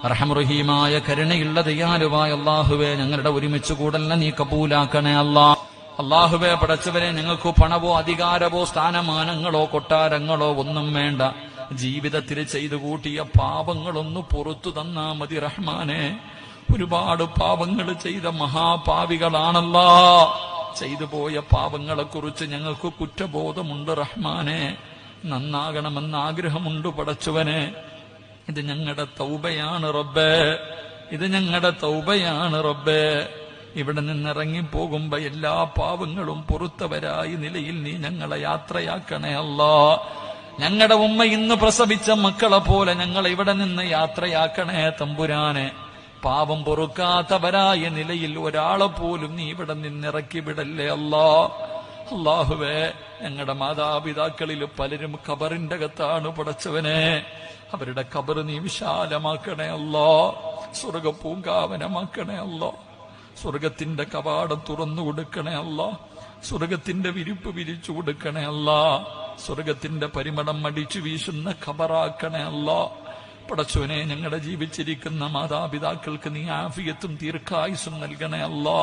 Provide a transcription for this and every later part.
റഹ്മറഹീമായ കരുണയുള്ള ദയാലുവായ അല്ലാഹുവേ, ഞങ്ങളുടെ ഒരുമിച്ച് കൂടലിനെ നീ കബൂലാക്കണേ അല്ലാ. അല്ലാഹുവേ, പടച്ചവരെ, ഞങ്ങൾക്ക് പണവോ അധികാരമോ സ്ഥാനമാനങ്ങളോ കൊട്ടാരങ്ങളോ ഒന്നും വേണ്ട. ജീവിതത്തിൽ ചെയ്തു കൂട്ടിയ പാപങ്ങളൊന്നു പുറത്തു തന്നാ മതി റഹ്മാനെ. ഒരുപാട് പാപങ്ങൾ ചെയ്ത മഹാപാവികളാണല്ലാ. ചെയ്തു പോയ പാപങ്ങളെക്കുറിച്ച് ഞങ്ങൾക്ക് കുറ്റബോധമുണ്ട് റഹ്മാനെ. നന്നാകണമെന്ന് ആഗ്രഹമുണ്ട് പടച്ചവനെ. ഇത് ഞങ്ങളുടെ തൗബയാണ് റബ്ബേ, ഇത് ഞങ്ങളുടെ തൗബയാണ് റബ്ബേ. ഇവിടെ നിന്നിറങ്ങിപ്പോകുമ്പോ എല്ലാ പാവങ്ങളും പുറത്തവരായി നിലയിൽ നീ ഞങ്ങളെ യാത്രയാക്കണേ അല്ലാ. ഞങ്ങളുടെ ഉമ്മ ഇന്ന് പ്രസവിച്ച മക്കളെ പോലെ ഞങ്ങളെ ഇവിടെ നിന്ന് യാത്രയാക്കണേ തമ്പുരാനെ. പാപം പൊറുക്കാത്തവരായ നിലയിൽ ഒരാളെ പോലും നീ ഇവിടെ നിന്നിറക്കി വിടല്ലേ അല്ലാ. അല്ലാഹുവേ, ഞങ്ങളുടെ മാതാപിതാക്കളിൽ പലരും ഖബറിന്റെ അകത്താണ് പടച്ചവനെ. അവരുടെ ഖബർ നീ വിശാലമാക്കണേ അല്ലാ. സ്വർഗ പൂങ്കാവനമാക്കണേ അല്ലാ. സ്വർഗത്തിന്റെ കവാടം തുറന്നു കൊടുക്കണേ അല്ലാ. സ്വർഗത്തിന്റെ വിരിപ്പ് വിരിച്ചു കൊടുക്കണേ അല്ലാ. സ്വർഗത്തിന്റെ പരിമളം അടിച്ചു വീശുന്ന ഖബറാക്കണേ അല്ലാ. പടച്ചവനെ, ഞങ്ങളുടെ ജീവിച്ചിരിക്കുന്ന മാതാപിതാക്കൾക്ക് നീ ആഫിയത്തും ദീർഘായുസും നൽകണേ അല്ലാ.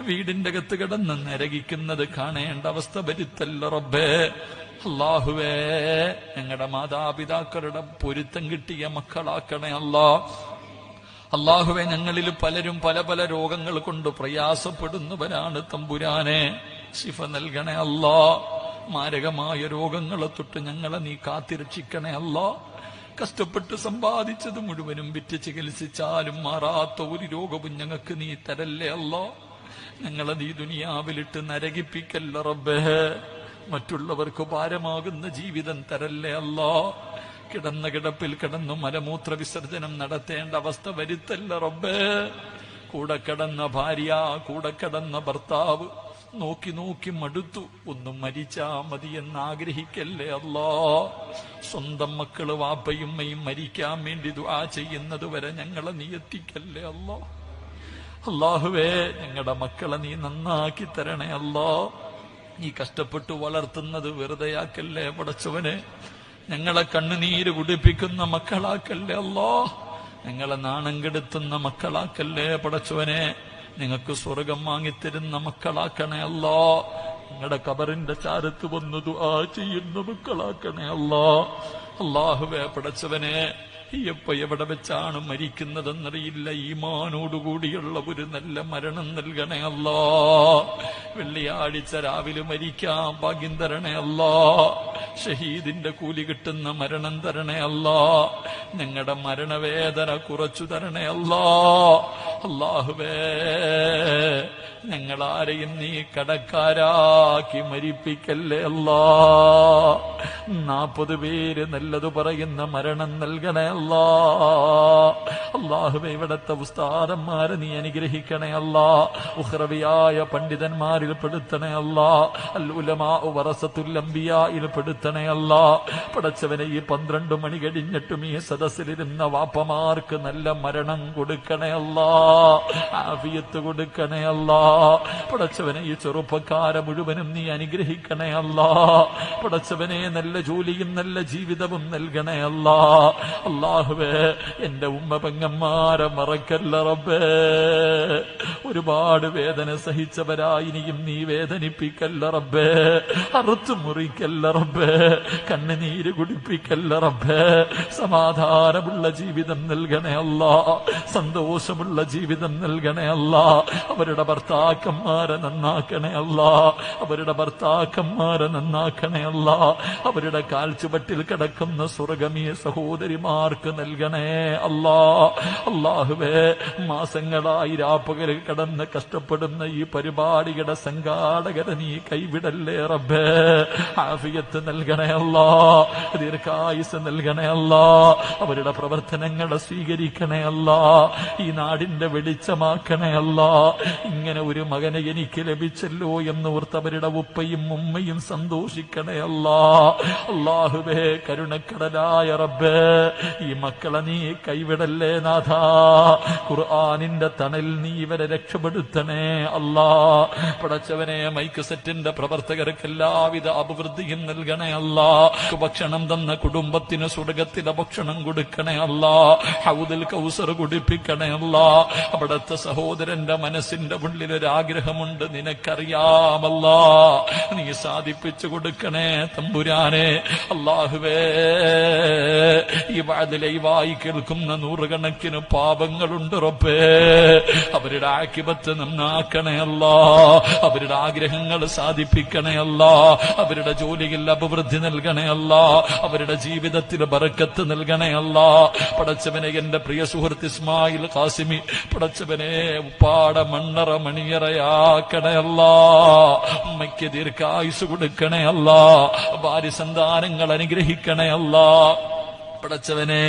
വീടിന്റെ അകത്ത് കിടന്ന് നരകിക്കുന്നത് കാണേണ്ട അവസ്ഥ വരുത്തല്ല റബ്ബേ. അല്ലാഹുവേ, ഞങ്ങളുടെ മാതാപിതാക്കളുടെ പൊരുത്തം കിട്ടിയ മക്കളാക്കണേ അല്ലാ. അല്ലാഹുവേ, ഞങ്ങളിൽ പലരും പല പല രോഗങ്ങൾ കൊണ്ട് പ്രയാസപ്പെടുന്നവരാണ് തമ്പുരാനെ. ശിഫ നൽകണേ അല്ലാ. മാരകമായ രോഗങ്ങളെ തൊട്ട് ഞങ്ങളെ നീ കാത്തിരക്ഷിക്കണേ അല്ലാ. കഷ്ടപ്പെട്ട് സമ്പാദിച്ചത് മുഴുവനും വിറ്റ് ചികിത്സിച്ചാലും മാറാത്ത ഒരു രോഗവും ഞങ്ങൾക്ക് നീ തരല്ലേ അല്ലാ. ഞങ്ങളെ നീ ദുനിയാവിലിട്ട് നരകിപ്പിക്കല്ല റബ്ബേ. മറ്റുള്ളവർക്ക് ഭാരമാകുന്ന ജീവിതം തരല്ലേ അല്ലാ. കിടന്ന കിടപ്പിൽ കിടന്നു മലമൂത്ര വിസർജനം നടത്തേണ്ട അവസ്ഥ വരുത്തല്ല റബ്ബേ. കൂടെ കിടന്ന ഭാര്യ, കൂടെ കിടന്ന ഭർത്താവ് നോക്കി നോക്കി മടുത്തു, ഒന്നും മരിച്ചാ മതി എന്ന് ആഗ്രഹിക്കല്ലേ അല്ലാ. സ്വന്തം മക്കള് വാപ്പയുമ്മയും മരിക്കാൻ വേണ്ടി ദുആ ചെയ്യുന്നത് വരെ ഞങ്ങളെ നീ എത്തിക്കല്ലേ അല്ലാ. അല്ലാഹുവേ, ഞങ്ങളുടെ മക്കളെ നീ നന്നാക്കി തരണേ അല്ലാ. നീ കഷ്ടപ്പെട്ടു വളർത്തുന്നത് വെറുതെയാക്കല്ലേ പടച്ചവനെ. ഞങ്ങളെ കണ്ണുനീര് കുടിപ്പിക്കുന്ന മക്കളാക്കല്ലേ അല്ലാ. ഞങ്ങളെ നാണം കെടുത്തുന്ന മക്കളാക്കല്ലേ പടച്ചവനെ. നിങ്ങൾക്ക് സ്വർഗം വാങ്ങിത്തരുന്ന മക്കളാക്കണേ അല്ലാ. ഞങ്ങളുടെ ഖബറിന്റെ ചാരത്ത് വന്നു ദുആ ചെയ്യുന്ന മക്കളാക്കണേ അല്ലാ. അല്ലാഹുവേ, പടച്ചവനെ, എപ്പോ എവിടെ വെച്ചാണ് മരിക്കുന്നതെന്നറിയില്ല. ഈമാനോടുകൂടിയുള്ള ഒരു നല്ല മരണം നൽകണേ അല്ലാ. വെള്ളിയാഴ്ച രാവിലെ മരിക്കാൻ ഭാഗ്യം തരണേ അല്ലാ. ഷഹീദിന്റെ കൂലി കിട്ടുന്ന മരണം തരണേ അല്ലാ. ഞങ്ങളുടെ മരണവേദന കുറച്ചു തരണേ അല്ലാ. അല്ലാഹുവേ, ഞങ്ങളാരെയും നീ കടക്കാരാക്കി മരിപ്പിക്കല്ലേ അല്ലാ. 40 പേര് നല്ലത് പറയുന്ന മരണം നൽകണേ അല്ലാ. അല്ലാഹുവേ, ഇവിടത്തെ ഉസ്താദന്മാരെ നീ അനുഗ്രഹിക്കണേ അല്ലാ. ഉഖ്റവിയായ പണ്ഡിതന്മാരിൽ പെടുത്തണേ അല്ലാ. അൽ ഉലമാ വറസത്തുൽ അംബിയായിൽ പെടുത്തണേ അല്ലാ. പടച്ചവനെ, ഈ 12 മണി കഴിഞ്ഞിട്ടും ഈ സദസ്സിലിരുന്ന വാപ്പമാർക്ക് നല്ല മരണം കൊടുക്കണേ അല്ലാ. ആഫിയത്ത് കൊടുക്കണേ അല്ലാ. പടച്ചവനെ, ഈ ചെറുപ്പക്കാരെ മുഴുവനും നീ അനുഗ്രഹിക്കണേ അല്ലാ. പടച്ചവനെ, നല്ല ജോലിയും നല്ല ജീവിതവും നൽകണേ അല്ലാ. അല്ലാഹുവേ, എന്റെ ഉമ്മ പെങ്ങന്മാരെ മറക്കല്ല റബ്ബേ. ഒരുപാട് വേദന സഹിച്ചവരായിനിയും നീ വേദനിപ്പിക്കല്ല റബ്ബേ. അറുത്തു മുറിക്കല്ല റബ്ബേ. കണ്ണുനീര് കുടിപ്പിക്കല്ല റബ്ബേ. സമാധാനമുള്ള ജീവിതം നൽകണേ അല്ലാ. സന്തോഷമുള്ള ജീവിതം നൽകണേ അല്ലാ. അവരുടെ ഭർത്താക്കന്മാരെ നന്നാക്കണേ അല്ലാ. അവരുടെ ഭർത്താക്കന്മാരെ നന്നാക്കണേ അല്ലാ. അവരുടെ കാൽച്ചുവട്ടിൽ കിടക്കുന്ന സ്വർഗമീയ സഹോദരിമാർക്ക് നൽകണേ അല്ലാ. അല്ലാഹുവേ, മാസങ്ങളായി രാപ്പകൽ കിടന്ന് കഷ്ടപ്പെടുന്ന ഈ പരിപാടിയുടെ സംഘാടകരെ നീ കൈവിടല്ലേ റബ്ബേ. ആഫിയത്ത് നൽകണേ അല്ലാ. ദീർഘായുസ് നൽകണേ അല്ലാ. അവരുടെ പ്രവർത്തനങ്ങളെ സ്വീകരിക്കണേ അല്ലാ. ഈ നാടിന്റെ വെളിച്ചമാക്കണേ അല്ലാ. ഇങ്ങനെ ഒരു മകനെ എനിക്ക് ലഭിച്ചല്ലോ എന്നോർത്ത് അവരുടെ ഉപ്പയും ഉമ്മയും സന്തോഷിക്കണേ അല്ലാ. അല്ലാഹുവേ, കരുണക്കടലായ റബ്ബേ, ഈ മക്കളെ നീ കൈവിടല്ലേ നാഥാ. ഖുർആനിന്റെ തണൽ നീ ഇവരെ രക്ഷപ്പെടുത്തണേ അല്ലാ. പടച്ചവനെ മൈക്ക് സെറ്റിന്റെ പ്രവർത്തകർക്ക് എല്ലാവിധ അഭിവൃദ്ധിയും നൽകണേ അല്ലാ. ഭക്ഷണം തന്ന കുടുംബത്തിന് സ്വർഗത്തിലെ ഭക്ഷണം കൊടുക്കണേ അല്ലാ. ഹൗദുൽ കൗസർ കുടിപ്പിക്കണേ അല്ലാ. അവിടുത്തെ സഹോദരന്റെ മനസ്സിന്റെ ഉള്ളിലൊരാഗ്രഹമുണ്ട്, നിനക്കറിയാമല്ലാ, നീ സാധിപ്പിച്ചു കൊടുക്കണേ തമ്പുരാനെ. അല്ലാഹുവേ, ഈ ലൈവായി കേൾക്കുന്ന നൂറുകണക്കിന് പാപങ്ങളുണ്ട് റബ്ബേ, അവരുടെ ആക്കിബത്ത് നന്നാക്കണേ അല്ലാ. അവരുടെ ആഗ്രഹങ്ങൾ സാധിപ്പിക്കണേ അല്ലാ. അവരുടെ ജോലിയിൽ അഭിവൃദ്ധി നൽകണേ അല്ലാ. അവരുടെ ജീവിതത്തിൽ ബറക്കത്ത് നൽകണേ അല്ലാ. പടച്ചവനെ, എന്റെ പ്രിയ സുഹൃത്ത് ഇസ്മായിൽ ഖാസിമി, പടച്ചവനെ ഉപ്പാട മണ്ണറ മണിയറയാക്കണേ അല്ലാ. ഉമ്മയ്ക്ക് ദീർഘായുസ് കൊടുക്കണേ അല്ലാ. ഭാര്യ സന്താനങ്ങൾ അനുഗ്രഹിക്കണേ അല്ലാ. പടച്ചവനെ,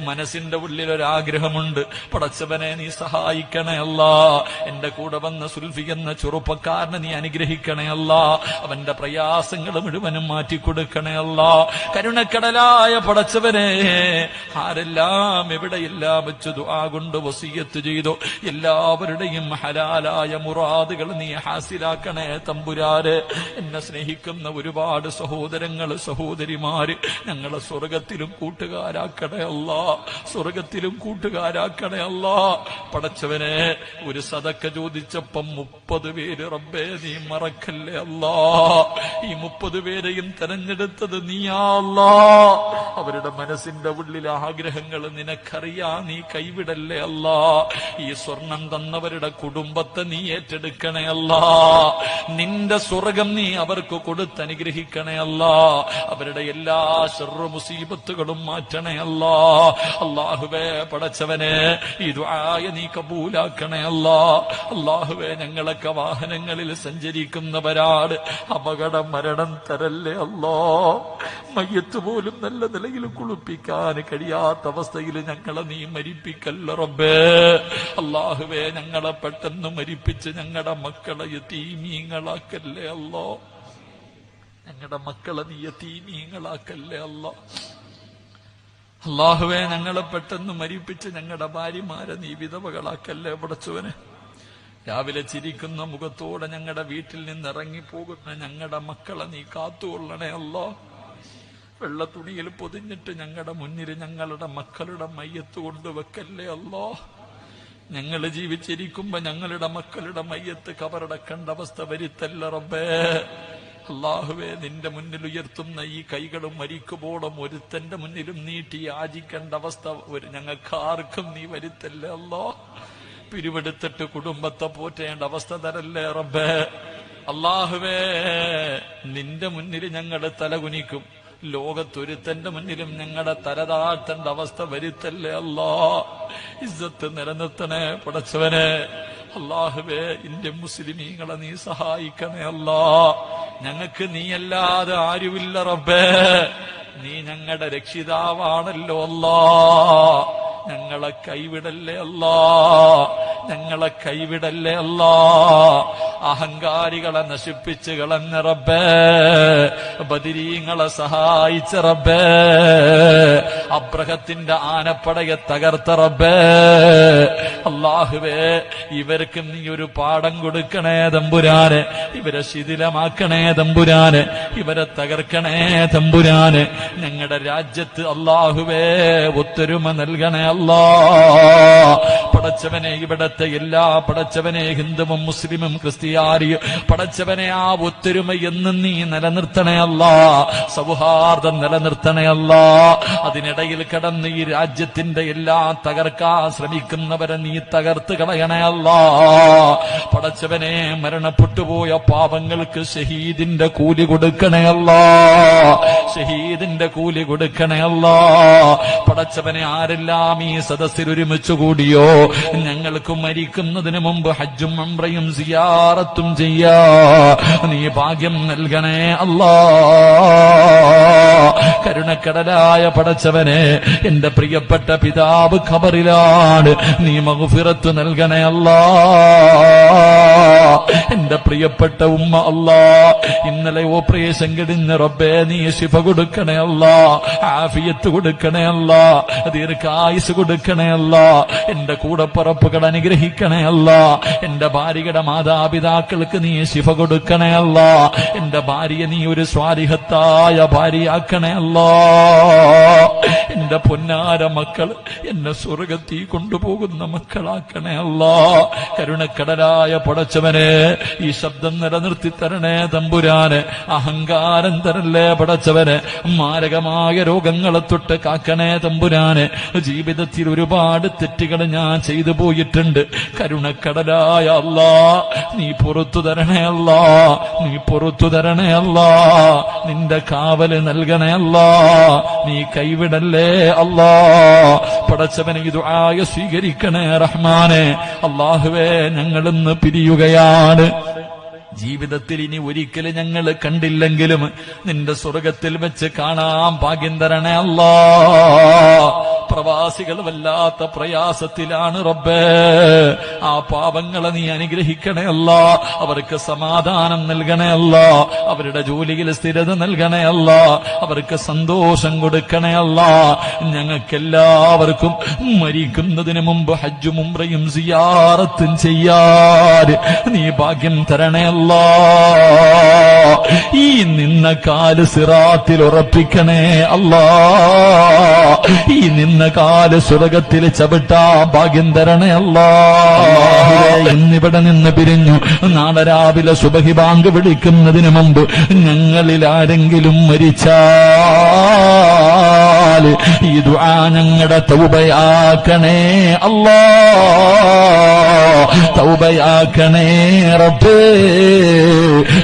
മനസ്സിന്റെ ഉള്ളിലൊരാഗ്രഹമുണ്ട്, പടച്ചവനെ നീ സഹായിക്കണേ അല്ലാ. എന്റെ കൂടെ വന്ന സുൽഫി എന്ന ചെറുപ്പക്കാരനെ നീ അനുഗ്രഹിക്കണേ അല്ലാ. അവന്റെ പ്രയാസങ്ങൾ മുഴുവനും മാറ്റിക്കൊടുക്കണേ അല്ലാ. കരുണക്കടലായ പടച്ചവനെ, ആരെല്ലാം എവിടെയെല്ലാം വെച്ച് ദുആ കൊണ്ട് വസിയത്ത് ചെയ്തോ എല്ലാവരുടെയും ഹലാലായ മുറാദുകൾ നീ ഹാസിലാക്കണേ തമ്പുരാരെ. എന്നെ സ്നേഹിക്കുന്ന ഒരുപാട് സഹോദരങ്ങൾ സഹോദരിമാര് ഞങ്ങളെ സ്വർഗത്തിലും കൂട്ടുകാരാക്കണേ അല്ലാ. സ്വർഗത്തിലും കൂട്ടുകാരാക്കണേ അല്ലാ. പടച്ചവനെ, ഒരു സദക്ക ചോദിച്ചപ്പം 30 പേര് റബ്ബേ നീ മറക്കല്ലേ അല്ലാ. ഈ 30 പേരെയും തെരഞ്ഞെടുത്തത് നീയാ അല്ലാ. അവരുടെ മനസ്സിന്റെ ഉള്ളിലെ ആഗ്രഹങ്ങൾ നിനക്കറിയാ, നീ കൈവിടല്ലേ അല്ലാ. ഈ സ്വർണം തന്നവരുടെ കുടുംബത്തെ നീ ഏറ്റെടുക്കണേ അല്ലാ. നിന്റെ സ്വർഗം നീ അവർക്ക് കൊടുത്തനുഗ്രഹിക്കണേ അല്ലാ. അവരുടെ എല്ലാ ശർറു മുസീബത്തുകളും മാറ്റണേ അല്ലാ. അല്ലാഹുവേ പടച്ചവനെ, ഈ ദുആയ നീ കബൂലാക്കണേ അല്ലാ. അല്ലാഹുവേ, ഞങ്ങളൊക്കെ വാഹനങ്ങളിൽ സഞ്ചരിക്കുന്നവരാണ്, അപകട മരണം തരല്ലേ അല്ലാ. മയ്യത്ത് പോലും നല്ല നിലയിൽ കുളിപ്പിക്കാൻ കഴിയാത്ത അവസ്ഥയിൽ ഞങ്ങളെ നീ മരിപ്പിക്കല്ല റബ്ബേ. അല്ലാഹുവേ, ഞങ്ങളെ പെട്ടെന്ന് മരിപ്പിച്ച് ഞങ്ങളുടെ മക്കളെ യതീമീങ്ങളാക്കല്ലേ അല്ലാ. ഞങ്ങളുടെ മക്കളെ നീ യതീമീങ്ങളാക്കല്ലേ അല്ലാ. അല്ലാഹുവേ, ഞങ്ങളെ പെട്ടെന്ന് മരിപ്പിച്ച് ഞങ്ങളുടെ ഭാര്യമാരെ നീ വിധവകളാക്കല്ലേ പടച്ചവനെ. രാവിലെ ചിരിക്കുന്ന മുഖത്തോടെ ഞങ്ങളുടെ വീട്ടിൽ നിന്ന് ഇറങ്ങിപ്പോകുന്ന ഞങ്ങളുടെ മക്കളെ നീ കാത്തുകൊള്ളണേ അല്ലാ. വെള്ള തുണിയിൽ പൊതിഞ്ഞിട്ട് ഞങ്ങളുടെ മുന്നിൽ ഞങ്ങളുടെ മക്കളുടെ മയ്യത്ത് കൊണ്ടുവെക്കല്ലേ അല്ലാ. ഞങ്ങൾ ജീവിച്ചിരിക്കുമ്പോ ഞങ്ങളുടെ മക്കളുടെ മയ്യത്ത് കബറടക്കേണ്ട അവസ്ഥ വരുത്തല്ല റബ്ബേ. അല്ലാഹുവേ, നിന്റെ മുന്നിൽ ഉയർത്തുന്ന ഈ കൈകളും മരിക്കുമ്പോഴും ഒരുത്തന്റെ മുന്നിലും നീട്ടി യാചിക്കേണ്ട അവസ്ഥ ഞങ്ങൾക്ക് ആർക്കും നീ വരുത്തല്ലേ അല്ലാ. പിരിവെടുത്തിട്ട് കുടുംബത്തെ പോറ്റേണ്ട അവസ്ഥ തരല്ലേ റബ്ബേ. അല്ലാഹുവേ, നിന്റെ മുന്നിൽ ഞങ്ങളുടെ തലകുനിക്കും, ലോകത്തൊരുത്തന്റെ മുന്നിലും ഞങ്ങളുടെ തലതാഴ്ത്തേണ്ട അവസ്ഥ വരുത്തല്ലേ അല്ലാ. ഇസ്സത്ത് നിലനിർത്തണേ പടച്ചവനെ. അല്ലാഹുവേ, ഇന്ത്യൻ മുസ്ലിമീങ്ങളെ നീ സഹായിക്കണേ അല്ലാ. ഞങ്ങൾക്ക് നീയല്ലാതെ ആരുമില്ല റബ്ബേ. നീ ഞങ്ങളുടെ രക്ഷിതാവാണല്ലോ അല്ലാ. ഞങ്ങളെ കൈവിടല്ലേ അല്ലാ. ഞങ്ങളെ കൈവിടല്ലേ അല്ലാ. അഹങ്കാരികളെ നശിപ്പിച്ച് കളഞ്ഞ റബ്ബേ, ബദരീങ്ങളെ സഹായിച്ച റബ്ബേ, അബ്രഹത്തിന്റെ ആനപ്പടയെ തകർത്ത റബ്ബേ. അല്ലാഹുവേ, ഇവർക്ക് നീ ഒരു പാഠം കൊടുക്കണേ തമ്പുരാനെ. ഇവരെ ശിഥിലമാക്കണേ തമ്പുരാനെ. ഇവരെ തകർക്കണേ തമ്പുരാനെ. ഞങ്ങളുടെ രാജ്യത്ത് അല്ലാഹുവേ ഒത്തൊരുമ നൽകണേ അല്ലാ. പടച്ചവനെ, ഇവിടത്തെ എല്ലാ പടച്ചവനെ ഹിന്ദുവും മുസ്ലിമും ക്രിസ്ത്യാനിയും പടച്ചവനെ ആ ഒത്തൊരുമ എന്നും നീ നിലനിർത്തണേ അല്ലാ. സൗഹാർദ്ദം നിലനിർത്തണേ അല്ലാ. അതിനിടയിൽ കടന്ന് ഈ രാജ്യത്തിന്റെ എല്ലാം തകർക്കാൻ ശ്രമിക്കുന്നവരെ നീ തകർത്ത് കളയണേ അല്ലാ. പടച്ചവനെ, മരണപ്പെട്ടുപോയ പാപങ്ങൾക്ക് ഷഹീദിന്റെ കൂലി കൊടുക്കണേ അല്ലാ. ഷഹീദിന്റെ കൂലി കൊടുക്കണേ അല്ലാ. പടച്ചവനെ, ആരെല്ലാം ഈ സദസ്സിൽ ഒരുമിച്ച് കൂടിയോ ഞങ്ങൾക്ക് മരിക്കുന്നതിന് മുമ്പ് ഹജ്ജും ഉംറയും സിയാറത്തും ചെയ്യാ നീ ഭാഗ്യം നൽകണേ അല്ലാ. കരുണക്കടലായ പടച്ചവനെ, പടച്ചവനെ എന്റെ പ്രിയപ്പെട്ട പിതാവ് ഖബറിലാണ്, നീ മഗ്ഫിറത്ത് നൽകണേ അല്ലാ. എന്റെ പ്രിയപ്പെട്ട ഉമ്മ അല്ലാ, ഇന്നലെ ഓപ്പറേഷൻ കഴിഞ്ഞ റബ്ബേ നീ ശിഫ കൊടുക്കണേ അല്ലാ, ആഫിയത്ത് കൊടുക്കണേ അല്ലാ, ദീർഘായുസ് കൊടുക്കണേ അല്ലാ. എന്റെ കൂടപ്പറപ്പുകൾ അനുഗ്രഹിക്കണേ അല്ലാ. എന്റെ ഭാര്യയുടെ മാതാപിതാക്കൾക്ക് നീ ശിഫ കൊടുക്കണേ അല്ലാ. എന്റെ ഭാര്യയെ നീ ഒരു സ്വാലിഹത്തായ ഭാര്യയാക്കണേ അല്ലാ. എന്റെ പൊന്നാര മക്കൾ എന്നെ സ്വർഗത്തിൽ കൊണ്ടുപോകുന്ന മക്കളാക്കണേ അല്ലാ. കരുണക്കടലായ പടച്ചവനെ ഈ ശബ്ദം നിലനിർത്തി തരണേ തമ്പുരാന്. അഹങ്കാരം തരല്ലേ പടച്ചവന്. മാരകമായ രോഗങ്ങളെ തൊട്ട് കാക്കണേ തമ്പുരാന്. ജീവിതത്തിൽ ഒരുപാട് തെറ്റുകൾ ഞാൻ ചെയ്തു പോയിട്ടുണ്ട്. കരുണക്കടലായ അല്ലാ, നീ പുറത്തു തരണേ അല്ലാ, നീ പുറത്തു തരണേ അല്ലാ. നിന്റെ കാവല് നൽകണേ അല്ലാ, നീ കൈവിടല്ലേ അല്ലാ. പടച്ചവനെ ഈ ദുആ സ്വീകരിക്കണേ റഹ്മാനെ. അല്ലാഹുവേ, ഞങ്ങളിന്ന് പിരിയുകയാണ്. ജീവിതത്തിൽ ഇനി ഒരിക്കലും ഞങ്ങൾ കണ്ടില്ലെങ്കിലും നിന്റെ സ്വർഗത്തിൽ വെച്ച് കാണാൻ ഭാഗ്യം തരണേ അല്ലാ. പ്രവാസികൾ വല്ലാത്ത പ്രയാസത്തിലാണ് റബ്ബേ. ആ പാവങ്ങളെ നീ അനുഗ്രഹിക്കണേ അല്ലാ. അവർക്ക് സമാധാനം നൽകണേ അല്ലാ. അവരുടെ ജോലിയിൽ സ്ഥിരത നൽകണേ അല്ലാ. അവർക്ക് സന്തോഷം കൊടുക്കണേ അല്ലാ. ഞങ്ങൾക്കെല്ലാവർക്കും മരിക്കുന്നതിന് മുമ്പ് ഹജ്ജും ഉംറയും സിയാറത്തും ചെയ്യാൻ നീ ഭാഗ്യം തരണേ അല്ലാ. ഈ നിന്ന കാല് സിറാത്തിൽ ഉറപ്പിക്കണേ അല്ലാ. ഈ നിന്ന കാല് സ്വർഗത്തിൽ ചവിട്ടാ ഭാഗ്യം തരണേ അല്ലാ. ഇന്നിവിടെ നിന്ന് പിരിഞ്ഞു നാളെ രാവിലെ സുബഹി ബാങ്ക് വിളിക്കുന്നതിന് മുമ്പ് ഞങ്ങളിൽ ആരെങ്കിലും മരിച്ചാൽ ഈ ദുആ ഞങ്ങളുടെ തൗബയാക്കണേ അല്ലാ. തൗബയാക്കണേ റബ്ബേ,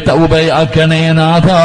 തൗബയാക്കണേ നാഥാ.